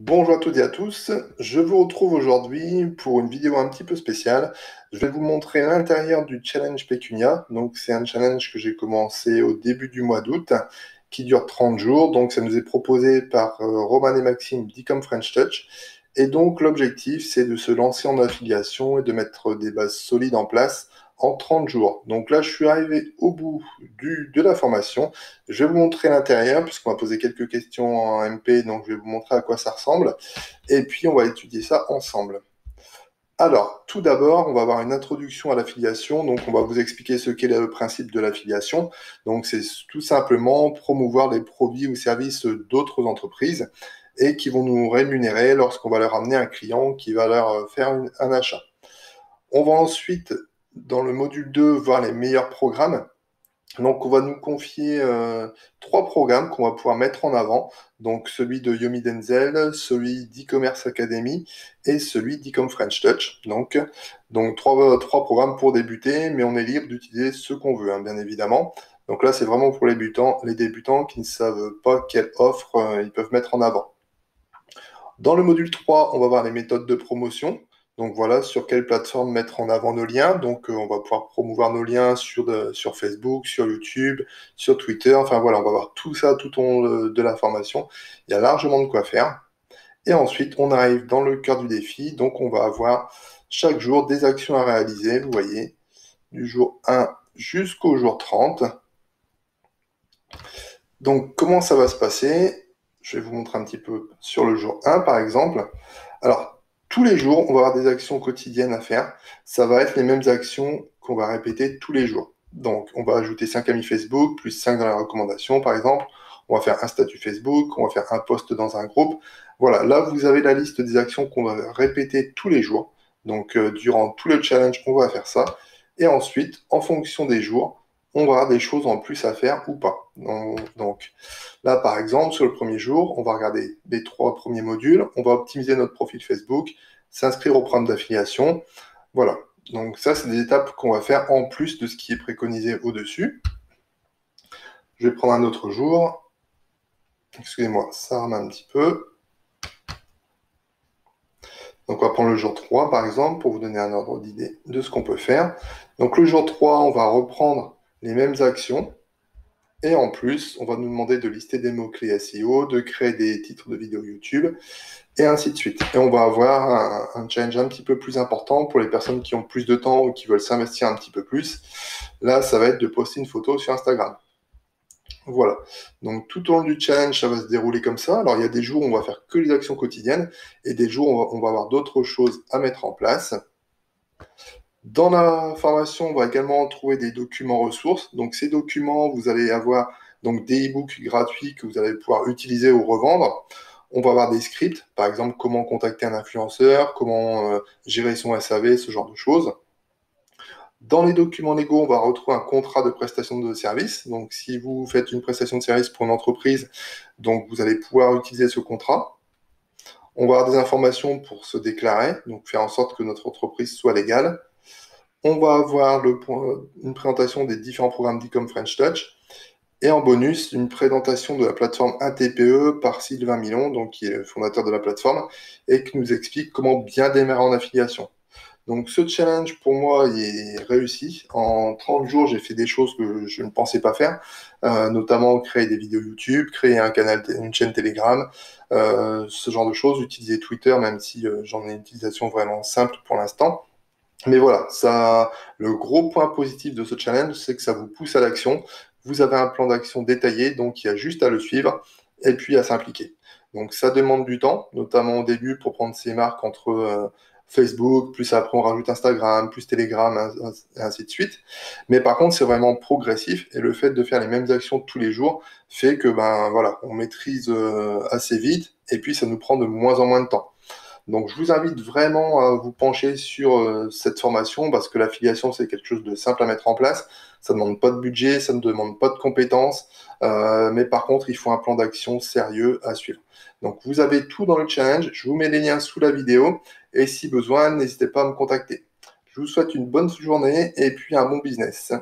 Bonjour à toutes et à tous, je vous retrouve aujourd'hui pour une vidéo un petit peu spéciale. Je vais vous montrer l'intérieur du challenge Pécunia. Donc c'est un challenge que j'ai commencé au début du mois d'août qui dure 30 jours. Donc ça nous est proposé par Roman et Maxime d'Ecom French Touch. Et donc l'objectif c'est de se lancer en affiliation et de mettre des bases solides en place en 30 jours. Donc là je suis arrivé au bout de la formation. Je vais vous montrer l'intérieur, puisqu'on va poser quelques questions en MP, donc je vais vous montrer à quoi ça ressemble. Et puis, on va étudier ça ensemble. Alors, tout d'abord, on va avoir une introduction à l'affiliation. Donc, on va vous expliquer ce qu'est le principe de l'affiliation. Donc, c'est tout simplement promouvoir les produits ou services d'autres entreprises et qui vont nous rémunérer lorsqu'on va leur amener un client qui va leur faire un achat. On va ensuite, dans le module 2, voir les meilleurs programmes. Donc, on va nous confier trois programmes qu'on va pouvoir mettre en avant. Donc, celui de Yomi Denzel, celui d'e-commerce Academy et celui d'Ecom French Touch. Donc trois programmes pour débuter, mais on est libre d'utiliser ce qu'on veut, hein, bien évidemment. Donc là, c'est vraiment pour les débutants qui ne savent pas quelle offre ils peuvent mettre en avant. Dans le module 3, on va voir les méthodes de promotion. Donc voilà, sur quelle plateforme mettre en avant nos liens. Donc on va pouvoir promouvoir nos liens sur Facebook, sur YouTube, sur Twitter. Enfin voilà, on va voir tout ça tout au long de la formation. Il y a largement de quoi faire. Et ensuite, on arrive dans le cœur du défi. Donc on va avoir chaque jour des actions à réaliser. Vous voyez, du jour 1 jusqu'au jour 30. Donc comment ça va se passer? Je vais vous montrer un petit peu sur le jour 1 par exemple. Alors, tous les jours, on va avoir des actions quotidiennes à faire. Ça va être les mêmes actions qu'on va répéter tous les jours. Donc, on va ajouter 5 amis Facebook, plus 5 dans la recommandation, par exemple. On va faire un statut Facebook, on va faire un post dans un groupe. Voilà, là, vous avez la liste des actions qu'on va répéter tous les jours. Donc, durant tout le challenge, on va faire ça. Et ensuite, en fonction des jours, on va avoir des choses en plus à faire ou pas. Donc là, par exemple, sur le premier jour, on va regarder les trois premiers modules, on va optimiser notre profil Facebook, s'inscrire au programme d'affiliation. Voilà. Donc ça, c'est des étapes qu'on va faire en plus de ce qui est préconisé au-dessus. Je vais prendre un autre jour. Excusez-moi, ça remet un petit peu. Donc on va prendre le jour 3, par exemple, pour vous donner un ordre d'idée de ce qu'on peut faire. Donc le jour 3, on va reprendre les mêmes actions. Et en plus, on va nous demander de lister des mots-clés SEO, de créer des titres de vidéos YouTube, et ainsi de suite. Et on va avoir un challenge un petit peu plus important pour les personnes qui ont plus de temps ou qui veulent s'investir un petit peu plus. Là, ça va être de poster une photo sur Instagram. Voilà. Donc tout au long du challenge, ça va se dérouler comme ça. Alors il y a des jours où on va faire que les actions quotidiennes et des jours où on va avoir d'autres choses à mettre en place. Dans la formation, on va également trouver des documents ressources. Donc ces documents, vous allez avoir donc des e-books gratuits que vous allez pouvoir utiliser ou revendre. On va avoir des scripts, par exemple comment contacter un influenceur, comment gérer son SAV, ce genre de choses. Dans les documents légaux, on va retrouver un contrat de prestation de service. Donc si vous faites une prestation de service pour une entreprise, donc vous allez pouvoir utiliser ce contrat. On va avoir des informations pour se déclarer, donc faire en sorte que notre entreprise soit légale. On va avoir une présentation des différents programmes d'Ecom French Touch. Et en bonus, une présentation de la plateforme ATPE par Sylvain Milon, donc qui est le fondateur de la plateforme, et qui nous explique comment bien démarrer en affiliation. Donc ce challenge, pour moi, il est réussi. En 30 jours, j'ai fait des choses que je ne pensais pas faire, notamment créer des vidéos YouTube, créer un canal, une chaîne Telegram, ce genre de choses, utiliser Twitter, même si j'en ai une utilisation vraiment simple pour l'instant. Mais voilà, ça, le gros point positif de ce challenge, c'est que ça vous pousse à l'action. Vous avez un plan d'action détaillé, donc il y a juste à le suivre et puis à s'impliquer. Donc ça demande du temps, notamment au début pour prendre ses marques entre Facebook, plus après on rajoute Instagram, plus Telegram, et ainsi de suite. Mais par contre, c'est vraiment progressif et le fait de faire les mêmes actions tous les jours fait que ben voilà, on maîtrise assez vite et puis ça nous prend de moins en moins de temps. Donc, je vous invite vraiment à vous pencher sur cette formation parce que l'affiliation, c'est quelque chose de simple à mettre en place. Ça ne demande pas de budget, ça ne demande pas de compétences, mais par contre, il faut un plan d'action sérieux à suivre. Donc, vous avez tout dans le challenge. Je vous mets les liens sous la vidéo et si besoin, n'hésitez pas à me contacter. Je vous souhaite une bonne journée et puis un bon business.